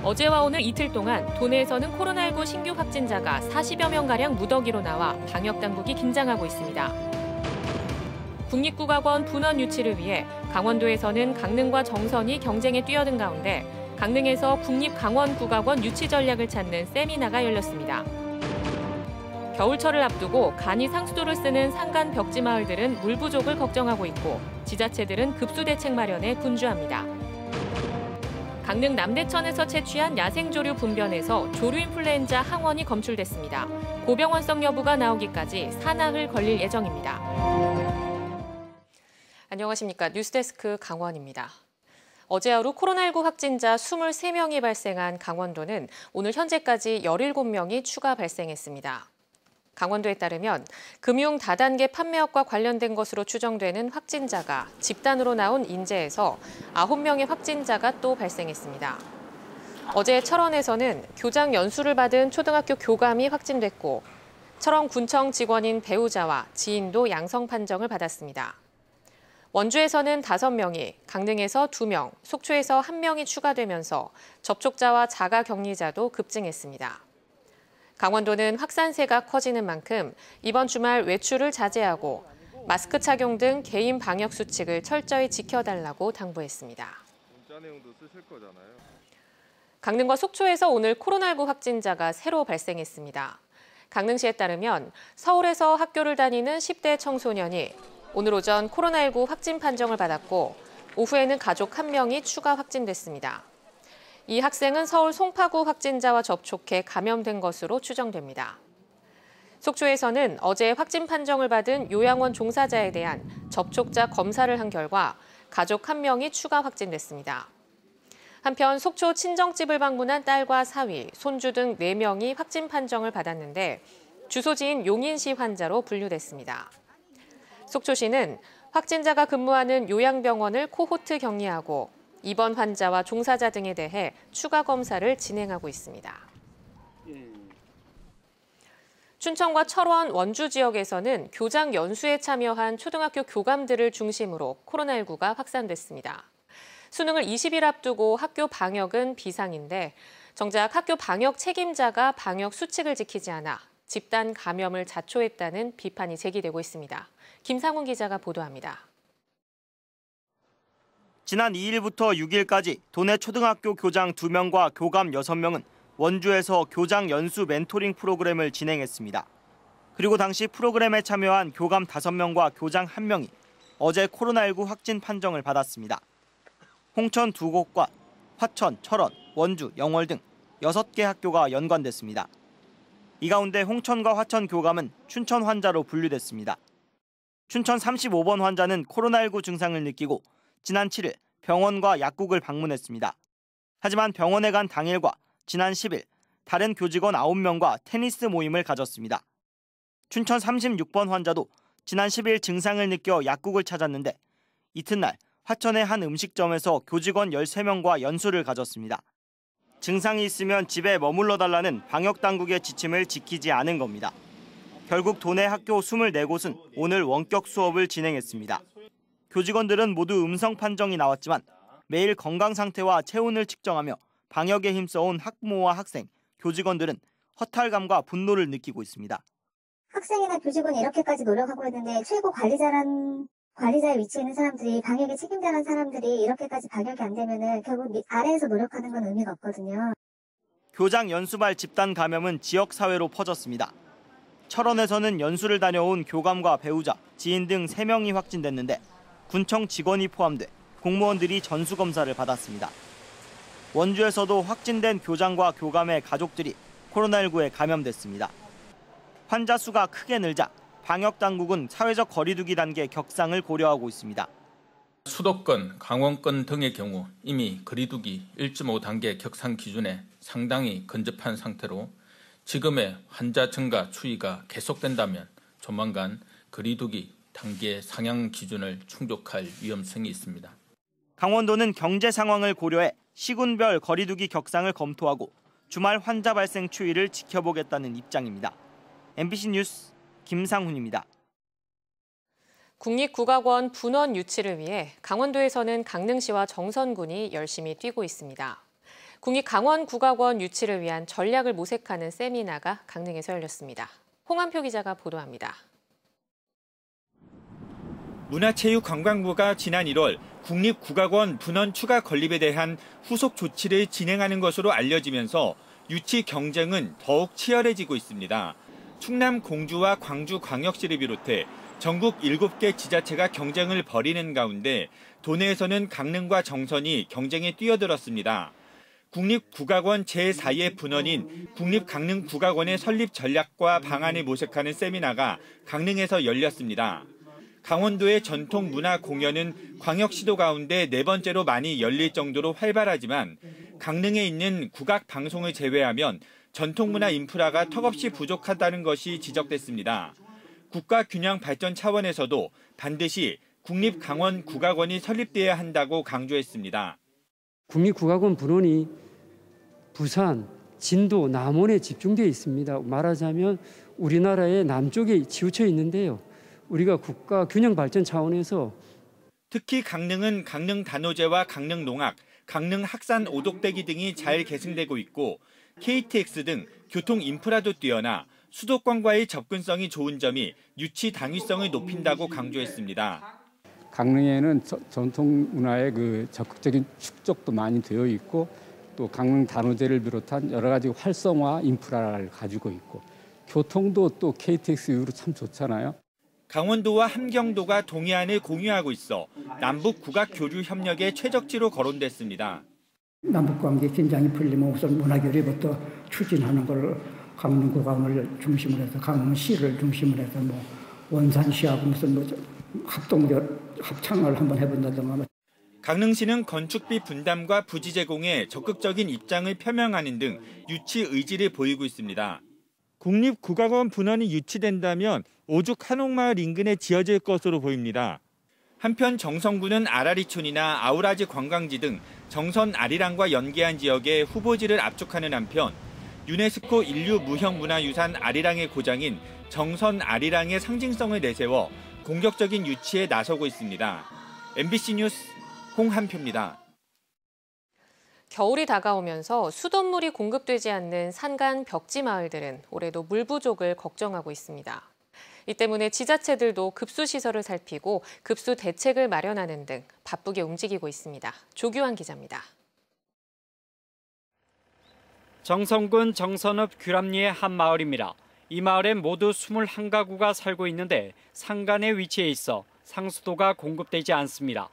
어제와 오늘 이틀 동안 도내에서는 코로나19 신규 확진자가 40여 명가량 무더기로 나와 방역당국이 긴장하고 있습니다. 국립국악원 분원 유치를 위해 강원도에서는 강릉과 정선이 경쟁에 뛰어든 가운데 강릉에서 국립강원국악원 유치 전략을 찾는 세미나가 열렸습니다. 겨울철을 앞두고 간이 상수도를 쓰는 산간 벽지 마을들은 물 부족을 걱정하고 있고 지자체들은 급수 대책 마련에 분주합니다. 강릉 남대천에서 채취한 야생조류 분변에서 조류인플루엔자 항원이 검출됐습니다. 고병원성 여부가 나오기까지 사나흘 걸릴 예정입니다. 안녕하십니까. 뉴스데스크 강원입니다. 어제 하루 코로나19 확진자 23명이 발생한 강원도는 오늘 현재까지 17명이 추가 발생했습니다. 강원도에 따르면 금융 다단계 판매업과 관련된 것으로 추정되는 확진자가 집단으로 나온 인제에서 9명의 확진자가 또 발생했습니다. 어제 철원에서는 교장 연수를 받은 초등학교 교감이 확진됐고 철원군청 직원인 배우자와 지인도 양성 판정을 받았습니다. 원주에서는 5명이, 강릉에서 2명, 속초에서 1명이 추가되면서 접촉자와 자가 격리자도 급증했습니다. 강원도는 확산세가 커지는 만큼 이번 주말 외출을 자제하고 마스크 착용 등 개인 방역 수칙을 철저히 지켜달라고 당부했습니다. 문자 내용도 쓰실 거잖아요. 강릉과 속초에서 오늘 코로나19 확진자가 새로 발생했습니다. 강릉시에 따르면 서울에서 학교를 다니는 10대 청소년이 오늘 오전 코로나19 확진 판정을 받았고 오후에는 가족 1명이 추가 확진됐습니다. 이 학생은 서울 송파구 확진자와 접촉해 감염된 것으로 추정됩니다. 속초에서는 어제 확진 판정을 받은 요양원 종사자에 대한 접촉자 검사를 한 결과 가족 1명이 추가 확진됐습니다. 한편 속초 친정집을 방문한 딸과 사위, 손주 등 4명이 확진 판정을 받았는데 주소지인 용인시 환자로 분류됐습니다. 속초시는 확진자가 근무하는 요양병원을 코호트 격리하고 입원 환자와 종사자 등에 대해 추가 검사를 진행하고 있습니다. 춘천과 철원, 원주 지역에서는 교장 연수에 참여한 초등학교 교감들을 중심으로 코로나19가 확산됐습니다. 수능을 20일 앞두고 학교 방역은 비상인데 정작 학교 방역 책임자가 방역 수칙을 지키지 않아 집단 감염을 자초했다는 비판이 제기되고 있습니다. 김상훈 기자가 보도합니다. 지난 2일부터 6일까지 도내 초등학교 교장 2명과 교감 6명은 원주에서 교장 연수 멘토링 프로그램을 진행했습니다. 그리고 당시 프로그램에 참여한 교감 5명과 교장 1명이 어제 코로나19 확진 판정을 받았습니다. 홍천 2곳과 화천, 철원, 원주, 영월 등 6개 학교가 연관됐습니다. 이 가운데 홍천과 화천 교감은 춘천 환자로 분류됐습니다. 춘천 35번 환자는 코로나19 증상을 느끼고 지난 7일 병원과 약국을 방문했습니다. 하지만 병원에 간 당일과 지난 10일 다른 교직원 9명과 테니스 모임을 가졌습니다. 춘천 36번 환자도 지난 10일 증상을 느껴 약국을 찾았는데 이튿날 화천의 한 음식점에서 교직원 13명과 연수를 가졌습니다. 증상이 있으면 집에 머물러 달라는 방역당국의 지침을 지키지 않은 겁니다. 결국 도내 학교 24곳은 오늘 원격 수업을 진행했습니다. 교직원들은 모두 음성 판정이 나왔지만 매일 건강 상태와 체온을 측정하며 방역에 힘써온 학부모와 학생, 교직원들은 허탈감과 분노를 느끼고 있습니다. 학생이나 교직원이 이렇게까지 노력하고 있는데 최고 관리자의 위치에 있는 사람들이 방역에 책임자라는 사람들이 이렇게까지 방역이 안 되면은 결국 아래에서 노력하는 건 의미가 없거든요. 교장 연수발 집단 감염은 지역 사회로 퍼졌습니다. 철원에서는 연수를 다녀온 교감과 배우자, 지인 등 3명이 확진됐는데 군청 직원이 포함돼 공무원들이 전수검사를 받았습니다. 원주에서도 확진된 교장과 교감의 가족들이 코로나19에 감염됐습니다. 환자 수가 크게 늘자 방역당국은 사회적 거리두기 단계 격상을 고려하고 있습니다. 수도권, 강원권 등의 경우 이미 거리두기 1.5단계 격상 기준에 상당히 근접한 상태로 지금의 환자 증가 추이가 계속된다면 조만간 거리두기 단계 상향 기준을 충족할 위험성이 있습니다. 강원도는 경제 상황을 고려해 시군별 거리두기 격상을 검토하고 주말 환자 발생 추이를 지켜보겠다는 입장입니다. MBC 뉴스 김상훈입니다. 국립국악원 분원 유치를 위해 강원도에서는 강릉시와 정선군이 열심히 뛰고 있습니다. 국립강원국악원 유치를 위한 전략을 모색하는 세미나가 강릉에서 열렸습니다. 홍한표 기자가 보도합니다. 문화체육관광부가 지난 1월 국립국악원 분원 추가 건립에 대한 후속 조치를 진행하는 것으로 알려지면서 유치 경쟁은 더욱 치열해지고 있습니다. 충남 공주와 광주광역시를 비롯해 전국 7개 지자체가 경쟁을 벌이는 가운데 도내에서는 강릉과 정선이 경쟁에 뛰어들었습니다. 국립국악원 제4의 분원인 국립강릉국악원의 설립 전략과 방안을 모색하는 세미나가 강릉에서 열렸습니다. 강원도의 전통 문화 공연은 광역시도 가운데 4번째로 많이 열릴 정도로 활발하지만 강릉에 있는 국악 방송을 제외하면 전통문화 인프라가 턱없이 부족하다는 것이 지적됐습니다. 국가 균형 발전 차원에서도 반드시 국립강원국악원이 설립돼야 한다고 강조했습니다. 국립국악원 분원이 부산, 진도, 남원에 집중되어 있습니다. 말하자면 우리나라의 남쪽에 치우쳐 있는데요. 우리가 국가 균형 발전 차원에서 특히 강릉은 강릉 단오제와 강릉 농악, 강릉 학산 오독대기 등이 잘 계승되고 있고 KTX 등 교통 인프라도 뛰어나 수도권과의 접근성이 좋은 점이 유치 당위성을 높인다고 강조했습니다. 강릉에는 전통 문화의 적극적인 축적도 많이 되어 있고 또 강릉 단오제를 비롯한 여러 가지 활성화 인프라를 가지고 있고 교통도 또 KTX 이후로 참 좋잖아요. 강원도와 함경도가 동해안을 공유하고 있어 남북 국악 교류 협력의 최적지로 거론됐습니다. 남북관계 긴장이 풀리면 우선 문화교류부터 추진하는 걸 강릉국악원을 중심으로 해서 강릉시를 중심으로 해서 원산시하고 무슨 합창을 한번 해본다든가. 강릉시는 건축비 분담과 부지 제공에 적극적인 입장을 표명하는 등 유치 의지를 보이고 있습니다. 국립국악원 분원이 유치된다면 오죽 한옥마을 인근에 지어질 것으로 보입니다. 한편 정선구는 아라리촌이나 아우라지 관광지 등 정선 아리랑과 연계한 지역에 후보지를 압축하는 한편 유네스코 인류 무형문화유산 아리랑의 고장인 정선 아리랑의 상징성을 내세워 공격적인 유치에 나서고 있습니다. MBC 뉴스 홍한표입니다. 겨울이 다가오면서 수돗물이 공급되지 않는 산간 벽지 마을들은 올해도 물 부족을 걱정하고 있습니다. 이 때문에 지자체들도 급수시설을 살피고 급수 대책을 마련하는 등 바쁘게 움직이고 있습니다. 조규환 기자입니다. 정선군 정선읍 규람리의 한 마을입니다. 이 마을엔 모두 21가구가 살고 있는데 산간에 위치해 있어 상수도가 공급되지 않습니다.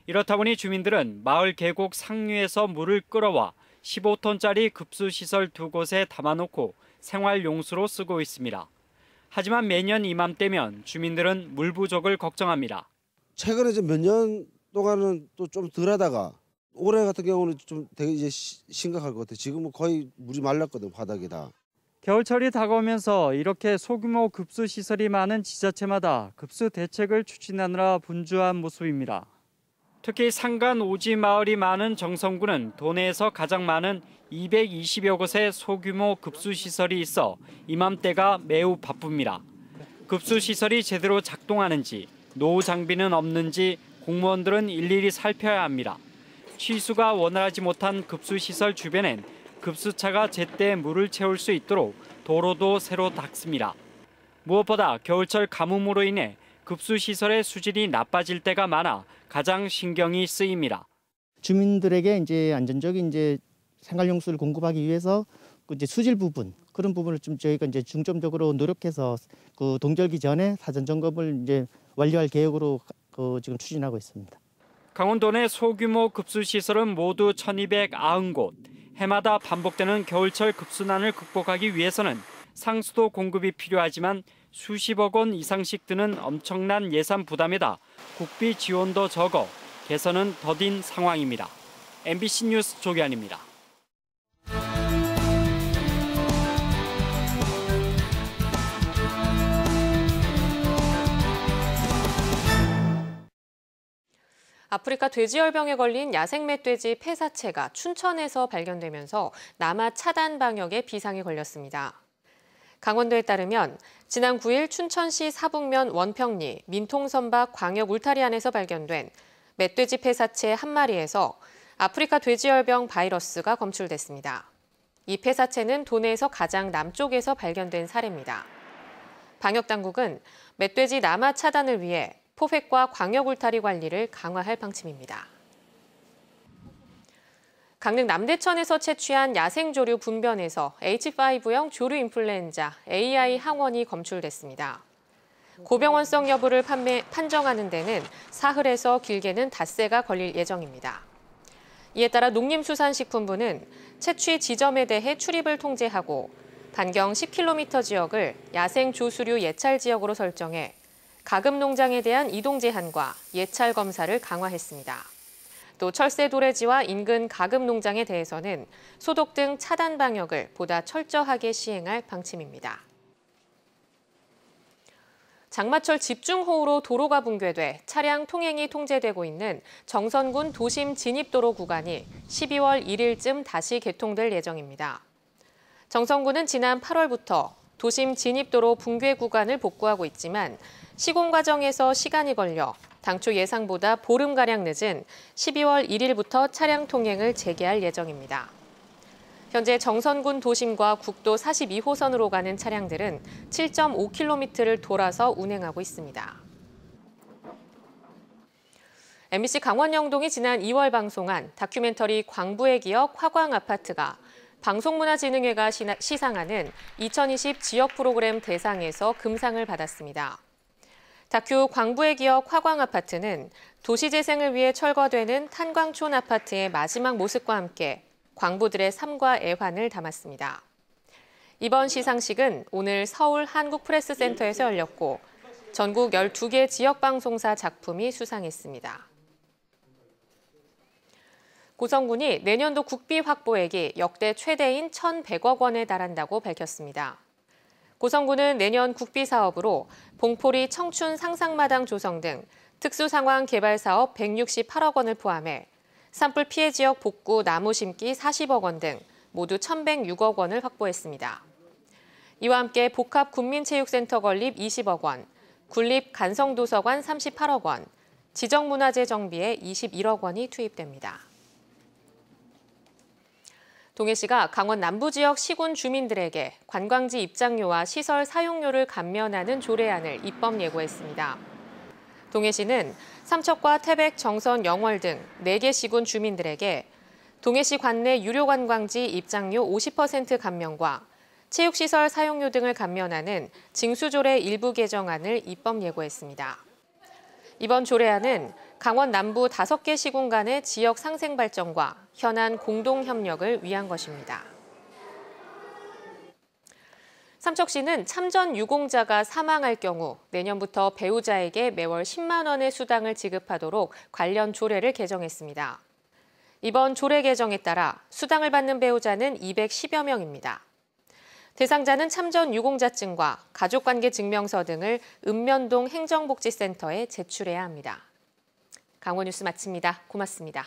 이렇다 보니 주민들은 마을 계곡 상류에서 물을 끌어와 15톤짜리 급수시설 2곳에 담아놓고 생활용수로 쓰고 있습니다. 하지만 매년 이맘때면 주민들은 물 부족을 걱정합니다. 최근에 몇 년 동안은 또 좀 덜하다가 올해 같은 경우는 좀 되게 이제 심각할 것 같아요. 지금은 거의 물이 말랐거든, 바닥이 다. 겨울철이 다가오면서 이렇게 소규모 급수시설이 많은 지자체마다 급수 대책을 추진하느라 분주한 모습입니다. 특히 산간 오지 마을이 많은 정선구는 도내에서 가장 많은 220여 곳의 소규모 급수시설이 있어 이맘때가 매우 바쁩니다. 급수시설이 제대로 작동하는지, 노후 장비는 없는지 공무원들은 일일이 살펴야 합니다. 취수가 원활하지 못한 급수시설 주변엔 급수차가 제때 물을 채울 수 있도록 도로도 새로 닦습니다. 무엇보다 겨울철 가뭄으로 인해 급수시설의 수질이 나빠질 때가 많아 가장 신경이 쓰입니다. 주민들에게 이제 안전적인 생활용수를 공급하기 위해서 이제 수질 부분 그런 부분을 좀 저희가 이제 중점적으로 노력해서 그 동절기 전에 사전 점검을 이제 완료할 계획으로 지금 추진하고 있습니다. 강원도 내 소규모 급수시설은 모두 1,290곳. 해마다 반복되는 겨울철 급수난을 극복하기 위해서는 상수도 공급이 필요하지만 수십억 원 이상씩 드는 엄청난 예산 부담에다 국비 지원도 적어 개선은 더딘 상황입니다. MBC 뉴스 조기환입니다. 아프리카 돼지열병에 걸린 야생 멧돼지 폐사체가 춘천에서 발견되면서 남아 차단 방역에 비상이 걸렸습니다. 강원도에 따르면 지난 9일 춘천시 사북면 원평리 민통선박 광역 울타리 안에서 발견된 멧돼지 폐사체 한 마리에서 아프리카 돼지열병 바이러스가 검출됐습니다. 이 폐사체는 도내에서 가장 남쪽에서 발견된 사례입니다. 방역당국은 멧돼지 남하 차단을 위해 포획과 광역 울타리 관리를 강화할 방침입니다. 강릉 남대천에서 채취한 야생조류 분변에서 H5형 조류 인플루엔자 AI 항원이 검출됐습니다. 고병원성 여부를 판정하는 데는 사흘에서 길게는 닷새가 걸릴 예정입니다. 이에 따라 농림수산식품부는 채취 지점에 대해 출입을 통제하고 반경 10km 지역을 야생 조수류 예찰 지역으로 설정해 가금 농장에 대한 이동 제한과 예찰 검사를 강화했습니다. 또 철새 도래지와 인근 가금 농장에 대해서는 소독 등 차단 방역을 보다 철저하게 시행할 방침입니다. 장마철 집중호우로 도로가 붕괴돼 차량 통행이 통제되고 있는 정선군 도심 진입도로 구간이 12월 1일쯤 다시 개통될 예정입니다. 정선군은 지난 8월부터 도심 진입도로 붕괴 구간을 복구하고 있지만 시공 과정에서 시간이 걸려 당초 예상보다 보름가량 늦은 12월 1일부터 차량 통행을 재개할 예정입니다. 현재 정선군 도심과 국도 42호선으로 가는 차량들은 7.5km를 돌아서 운행하고 있습니다. MBC 강원 영동이 지난 2월 방송한 다큐멘터리 광부의 기억 화광아파트가 방송문화진흥회가 시상하는 2020 지역 프로그램 대상에서 금상을 받았습니다. 다큐 광부의 기억 화광아파트는 도시재생을 위해 철거되는 탄광촌 아파트의 마지막 모습과 함께 광부들의 삶과 애환을 담았습니다. 이번 시상식은 오늘 서울 한국프레스센터에서 열렸고 전국 12개 지역방송사 작품이 수상했습니다. 고성군이 내년도 국비 확보액이 역대 최대인 1,100억 원에 달한다고 밝혔습니다. 고성군은 내년 국비 사업으로 봉포리 청춘 상상마당 조성 등 특수상황 개발 사업 168억 원을 포함해 산불 피해 지역 복구 나무 심기 40억 원 등 모두 1,106억 원을 확보했습니다. 이와 함께 복합 군민체육센터 건립 20억 원, 군립 간성도서관 38억 원, 지정문화재 정비에 21억 원이 투입됩니다. 동해시가 강원 남부 지역 시군 주민들에게 관광지 입장료와 시설 사용료를 감면하는 조례안을 입법 예고했습니다. 동해시는 삼척과 태백, 정선, 영월 등 4개 시군 주민들에게 동해시 관내 유료 관광지 입장료 50% 감면과 체육시설 사용료 등을 감면하는 징수조례 일부 개정안을 입법 예고했습니다. 이번 조례안은 강원 남부 5개 시군 간의 지역 상생 발전과 현안 공동 협력을 위한 것입니다. 삼척시는 참전 유공자가 사망할 경우 내년부터 배우자에게 매월 10만 원의 수당을 지급하도록 관련 조례를 개정했습니다. 이번 조례 개정에 따라 수당을 받는 배우자는 210여 명입니다. 대상자는 참전 유공자증과 가족관계 증명서 등을 읍면동 행정복지센터에 제출해야 합니다. 강원 뉴스 마칩니다. 고맙습니다.